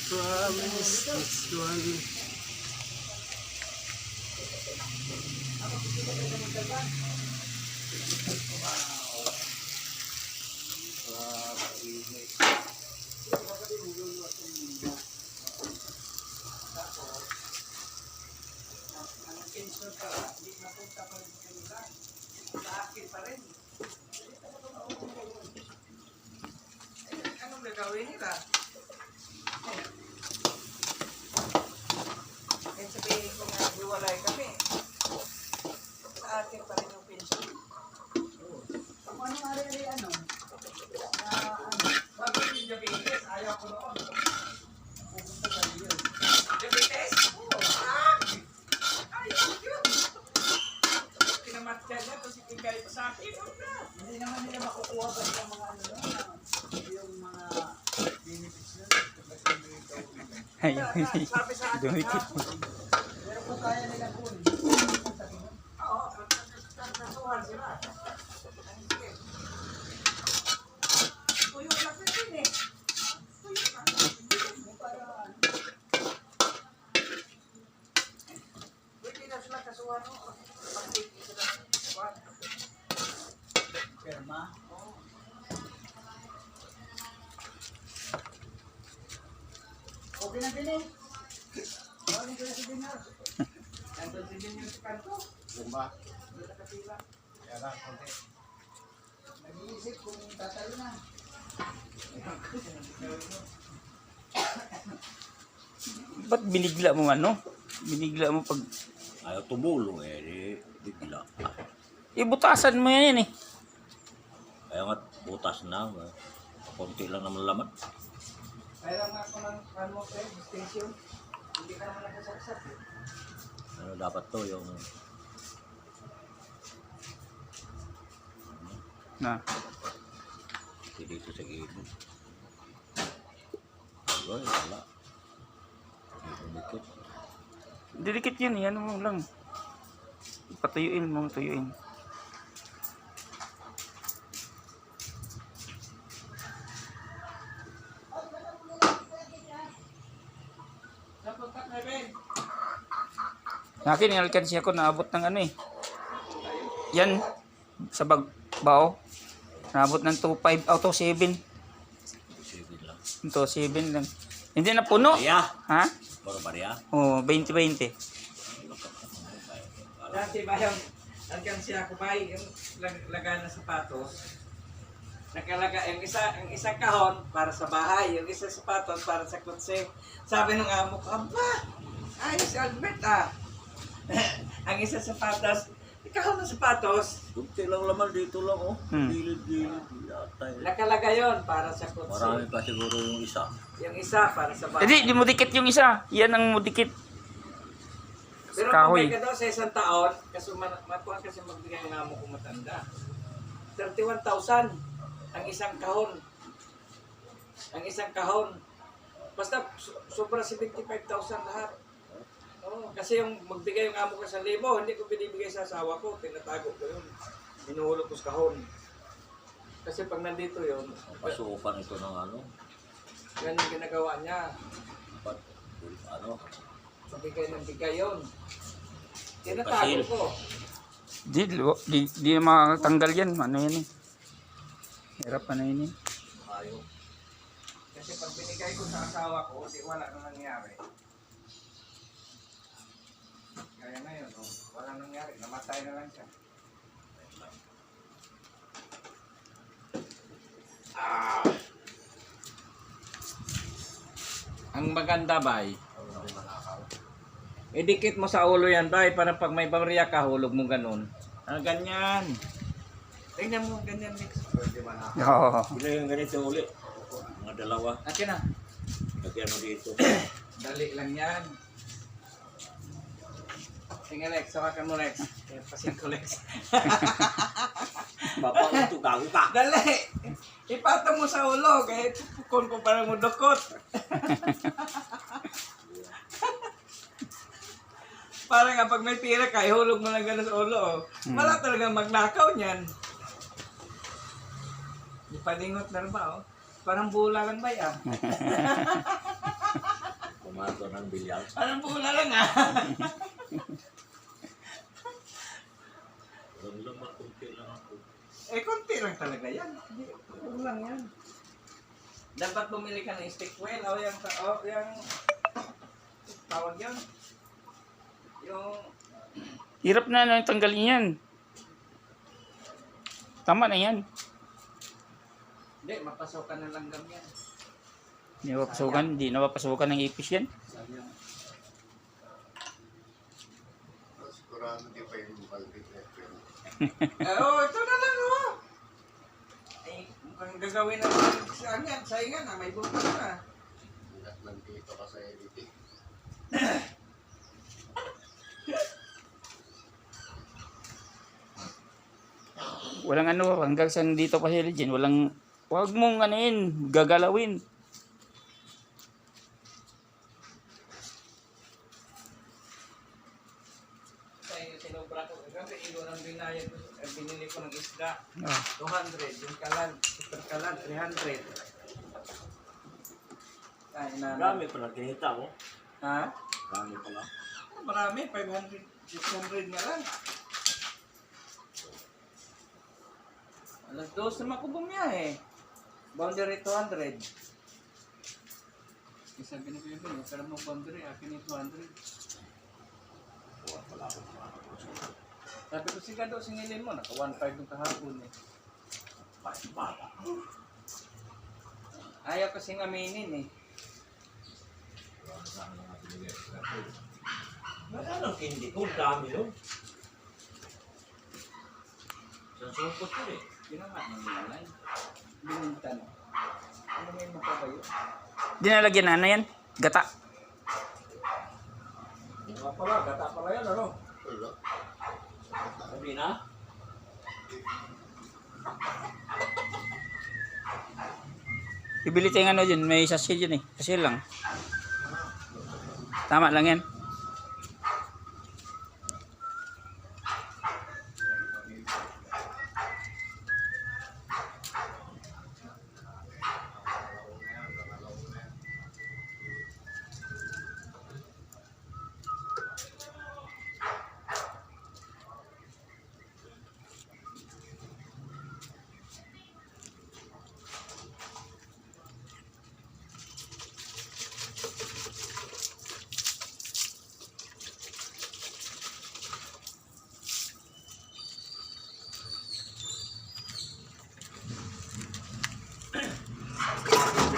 Promise this one. Anong gagawin nila? Kaya sabihin ko nga, hiwalay kami. Sa akin pa rin yung pension. Kung ano ari-ari ano? Sabi yung diabetes, ayaw ko noon. Pupunta tayo yun. Diabetes? Oo. Ayaw ko yun. Kinamatya niya, tapos ibigay pa sa akin. Hindi naman nila makukuha ba yung mga ano yung mga benefits nun. Sabi sa akin, Pero kung kaya nila kunin, oo, nasuhan sila. Tuyo lang din eh. Tuyo lang. Pwede na sila kasuhan. Pag-ibig sila kasuhan. perma. Okay na din eh. Bawalin ko na si Dinar. Nandun si Junior sa kanto. Lumba. Doon nakapila. Kaya lang, konti. Nag-iisip kung tatayo na. Ba't binigla mo ano? Binigla mo pag... Ayaw tumulong di bigla. Ibutasan mo yan eh. Kaya nga butas na, konti lang naman laman. Kaya lang ako ng ano ko eh, distinction. Hindi ka naman nakasaksak eh. Ano dapat to yung Na. dito sa gilid. Ay, wala. Dito dikit. Didikit yan, yan mo lang. Patuyuin mo, tuyuin. Napunta na rin. Akin, yung alkansya ko naabot ng ano eh. Yan, sa bao. Naabot ng 2.5 out of 7. Sige lang. Ito, 7 lang. Hindi na puno. Barya. Ha? Puro barya. Oh, 20-20. Dati ba yung alkansya ko ba yung laga ng sapatos? Nakalaga yung isang kahon para sa bahay, yung isang sapatos para sa kutse. Sabi ng amo ko, aba, ayos si Albert ah. Ang isang sapatos, kahon ng sapatos, Kunti lang laman dito lang Gilid-gilid. nakalagay yon para sa kutse. Marami pa siguro yung isa. Yung isa para sa bahay. Hindi, di mo dikit yung isa. Yan ang mo dikit. Pero kahoy. kung may ka daw sa isang taon, kasi matuan kasi magbigay ng amo kung matanda. 31,000 ang isang kahon. Ang isang kahon. Basta sobra 75,000 lahat. Oo, kasi yung magbigay yung amo ko sa 1,000, hindi ko binibigay sa asawa ko, tinatago ko yun. Hinuhulog ko sa kahon. Kasi pag nandito yun, Pasukan ito ng ano. yan yung ginagawa niya. Dapat, ano. Mabigay ng bigay yun. Tinatago ko. Di na makakatanggal yan. Ano yan eh. Hirap na yun eh. Ayaw. Kasi pag binigay ko sa asawa ko, di wala nang nangyari. Kaya na yun, oh. Walang nangyari. Namatay na lang siya. Ang maganda bay, idikit mo sa ulo yan bay, para pag may barya ka, hulog mo ganun. Ah, ganyan. Tingnan mo, ganyan mix. Oo. Bila yung ganito uli. Mga dalawa. Akin na. Lagyan mo dito. Dali lang yan. Sige Lex, sawakan mo Lex. Pasin ko Lex. Bapa ito, gago ka. Dali! Ipatong mo sa ulo, kahit kung parang mo dukot. Parang kapag may pira ka, ihulog mo lang gano'n sa ulo. Oh. Wala talagang magnakaw niyan. Ipalingot na ba, oh. Parang bula lang ba yan? Tumato ng bilyar. Parang pula lang ah. Doon lang makunti lang ako. Eh, konti lang talaga yan. Huwag lang yan. Dapat bumili ka ng stick well o yung tawag yan. Yung Hirap na lang tanggalin yan. Tama na yan. hindi, mapasokan ng langgam yan. Hindi napapasukan ng ipis yan. Sayang. Sigurado di pa yung malbit na yun. Ito na lang oh. Eh, mukhang gagawin na saan yan. Saingan na, may bukas na. Hanggat nandito ka sa editing. Walang ano, hanggang sa dito pa sila dyan, wag mong anuin, gagalawin. Sinubra ko. Kasi ilo ng binayad ko. Binili ko ng isda. Ah. 200. Yung kalan. Super kalan. 300. Kain na. Marami pala kinita mo. Ha? Marami pala. Marami. 500. 600 nga lang. Alas 2 naman ko bumiyahe. Boundary 200. Sabi na ko yun, huwag ka naman boundary. Akin yung 200. Buwan pala ako. Sabi ko siya daw, singilin mo. Naka 1.5 yung kahapon eh. Bata. Ayaw kasing aminin eh. Wala nang hindi ko. Dami yun. Sa sungkot ko eh. Ginawa ng nilalay. Binintan. Ano may mukha ba yun? Dinalagyan na ano yan? Gata. Nga pala, gata pala yan ano? Wala. Sabi na? Bibili tayong ano dyan, may sachet dyan eh. Kasi lang. Tama lang yan.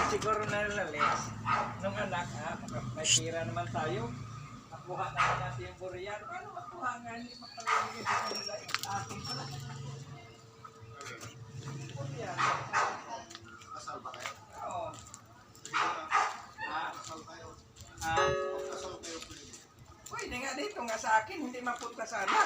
Siguro nalalis. Nung anak ha, may tira naman tayo. Makuha naman natin yung buriyan. Paano makuha nga? Hindi makalagay sa kanila yung ating pala. Buriyan. Kasal ba kayo? Oo. Ha? Kasal kayo. Ha? Kasal kayo pwede. Pwede nga dito nga sa akin, hindi mapunta sana.